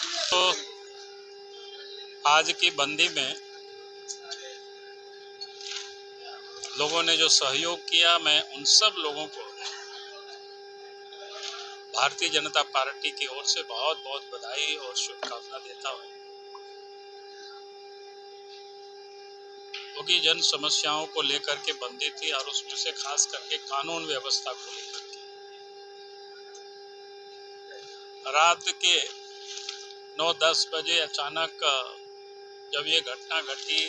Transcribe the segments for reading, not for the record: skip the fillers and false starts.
तो आज की बंदी में लोगों ने जो सहयोग किया, मैं उन सब लोगों को भारतीय जनता पार्टी की ओर से बहुत बहुत बधाई और शुभकामना देता हूं, क्योंकि जन समस्याओं को लेकर के बंदी थी और उसमें से खास करके कानून व्यवस्था को लेकर के रात के 9-10 बजे अचानक जब ये घटना घटी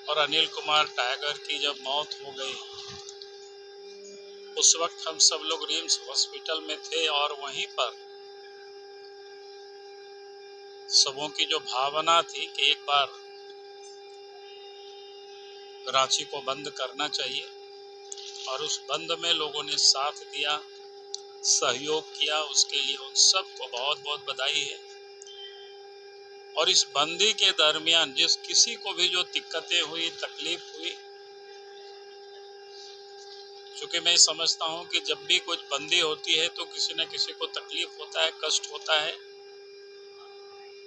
और अनिल कुमार टाइगर की जब मौत हो गई, उस वक्त हम सब लोग रिम्स हॉस्पिटल में थे और वहीं पर सबों की जो भावना थी कि एक बार रांची को बंद करना चाहिए, और उस बंद में लोगों ने साथ दिया, सहयोग किया, उसके लिए उन सबको बहुत बहुत बधाई है। और इस बंदी के दरमियान जिस किसी को भी जो दिक्कतें हुई, तकलीफ हुई, क्योंकि मैं समझता हूं कि जब भी कुछ बंदी होती है तो किसी न किसी को तकलीफ होता है, कष्ट होता है।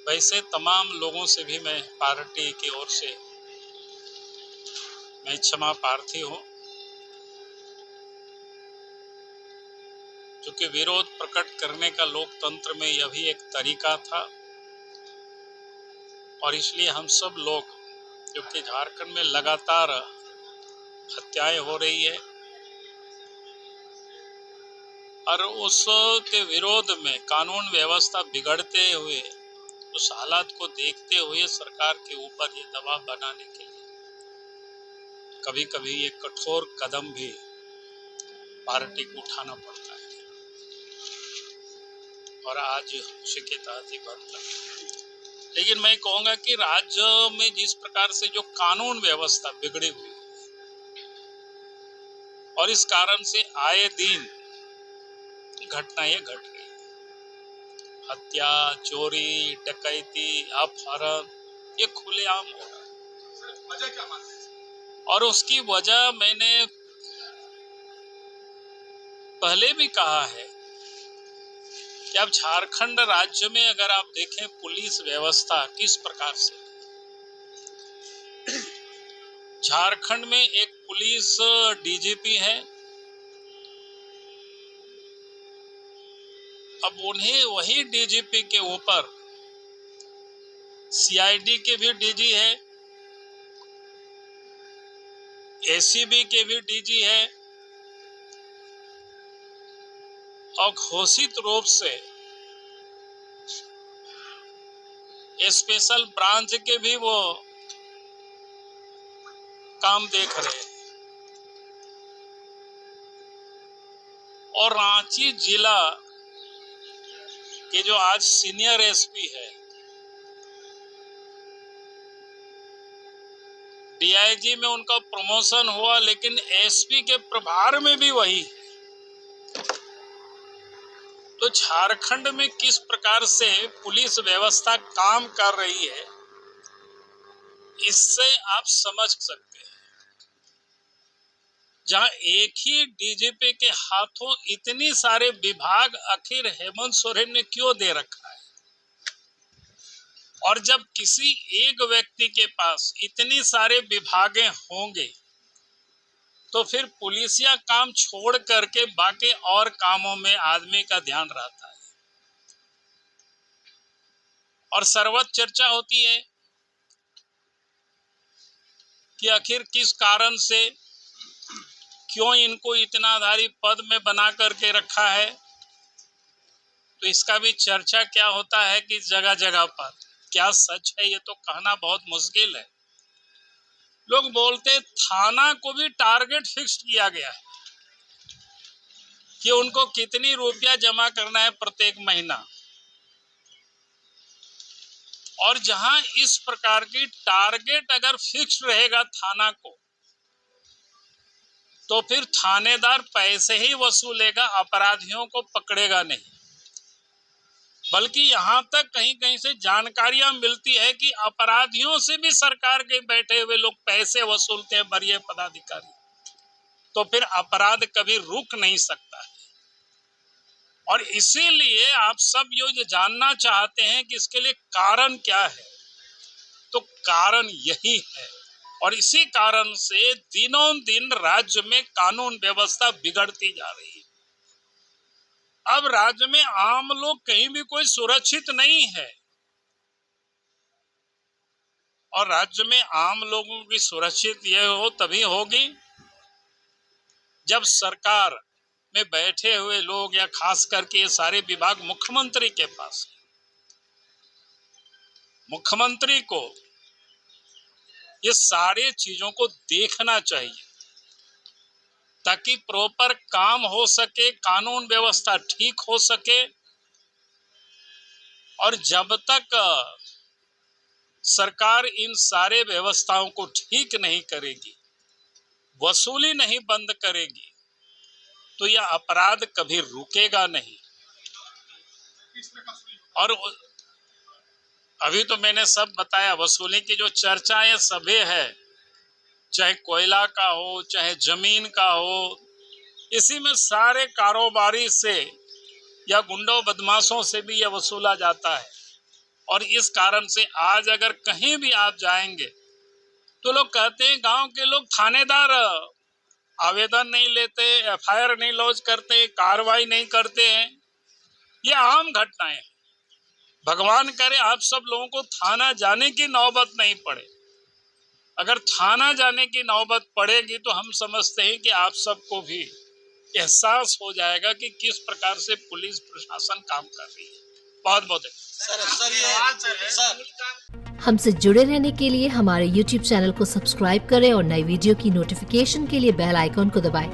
वैसे तमाम लोगों से भी मैं पार्टी की ओर से मैं क्षमा प्रार्थी हूं, क्योंकि विरोध प्रकट करने का लोकतंत्र में यह भी एक तरीका था। और इसलिए हम सब लोग, क्योंकि झारखंड में लगातार हत्याएं हो रही है और उसके विरोध में कानून व्यवस्था बिगड़ते हुए, उस हालात को देखते हुए सरकार के ऊपर ये दबाव बनाने के लिए कभी कभी ये कठोर कदम भी पार्टी को उठाना पड़ता है। और आज उसी के तहत ही बनता है। लेकिन मैं कहूंगा कि राज्य में जिस प्रकार से जो कानून व्यवस्था बिगड़ी हुई और इस कारण से आए दिन घटनाएं घट रही, हत्या, चोरी, डकैती, अपहरण, ये खुलेआम हो रहा है। वजह क्या मानते हैं? और उसकी वजह मैंने पहले भी कहा है कि अब झारखंड राज्य में अगर आप देखें पुलिस व्यवस्था किस प्रकार से, झारखंड में एक पुलिस डीजीपी है, अब उन्हें वही डीजीपी के ऊपर सीआईडी के भी डीजी है, एसीबी के भी डीजी है, और घोषित रूप से स्पेशल ब्रांच के भी वो काम देख रहे हैं। और रांची जिला के जो आज सीनियर एसपी है, डीआईजी में उनका प्रमोशन हुआ, लेकिन एसपी के प्रभार में भी वही। तो झारखंड में किस प्रकार से पुलिस व्यवस्था काम कर रही है, इससे आप समझ सकते हैं। जहां एक ही डीजीपी के हाथों इतनी सारे विभाग आखिर हेमंत सोरेन ने क्यों दे रखा है? और जब किसी एक व्यक्ति के पास इतनी सारे विभागें होंगे तो फिर पुलिसिया काम छोड़ करके बाकी और कामों में आदमी का ध्यान रहता है। और सर्वत्र चर्चा होती है कि आखिर किस कारण से, क्यों इनको इतना आधारी पद में बना करके रखा है। तो इसका भी चर्चा क्या होता है कि जगह जगह पर क्या सच है ये तो कहना बहुत मुश्किल है। लोग बोलते थाना को भी टारगेट फिक्स किया गया है कि उनको कितनी रुपया जमा करना है प्रत्येक महीना। और जहां इस प्रकार की टारगेट अगर फिक्स रहेगा थाना को, तो फिर थानेदार पैसे ही वसूलेगा, अपराधियों को पकड़ेगा नहीं। बल्कि यहां तक कहीं कहीं से जानकारियां मिलती है कि अपराधियों से भी सरकार के बैठे हुए लोग पैसे वसूलते हैं, वरीय पदाधिकारी। तो फिर अपराध कभी रुक नहीं सकता है। और इसीलिए आप सब ये जानना चाहते हैं कि इसके लिए कारण क्या है। तो कारण यही है, और इसी कारण से दिनों दिन राज्य में कानून व्यवस्था बिगड़ती जा रही है। अब राज्य में आम लोग कहीं भी कोई सुरक्षित नहीं है, और राज्य में आम लोगों की सुरक्षित यह हो तभी होगी जब सरकार में बैठे हुए लोग या खास करके ये सारे विभाग मुख्यमंत्री के पास, मुख्यमंत्री को ये सारे चीजों को देखना चाहिए ताकि प्रॉपर काम हो सके, कानून व्यवस्था ठीक हो सके। और जब तक सरकार इन सारे व्यवस्थाओं को ठीक नहीं करेगी, वसूली नहीं बंद करेगी, तो यह अपराध कभी रुकेगा नहीं। और अभी तो मैंने सब बताया, वसूली की जो चर्चाएं सभी है, चाहे कोयला का हो चाहे जमीन का हो, इसी में सारे कारोबारी से या गुंडों बदमाशों से भी यह वसूला जाता है। और इस कारण से आज अगर कहीं भी आप जाएंगे तो लोग कहते हैं, गांव के लोग थानेदार आवेदन नहीं लेते, एफआईआर नहीं लॉन्च करते, कार्रवाई नहीं करते हैं। ये आम घटनाएं हैं। भगवान करे आप सब लोगों को थाना जाने की नौबत नहीं पड़े। अगर थाना जाने की नौबत पड़ेगी तो हम समझते हैं कि आप सबको भी एहसास हो जाएगा कि किस प्रकार से पुलिस प्रशासन काम कर रही है। बहुत बहुत हमसे जुड़े रहने के लिए हमारे YouTube चैनल को सब्सक्राइब करें और नई वीडियो की नोटिफिकेशन के लिए बेल आइकॉन को दबाएं।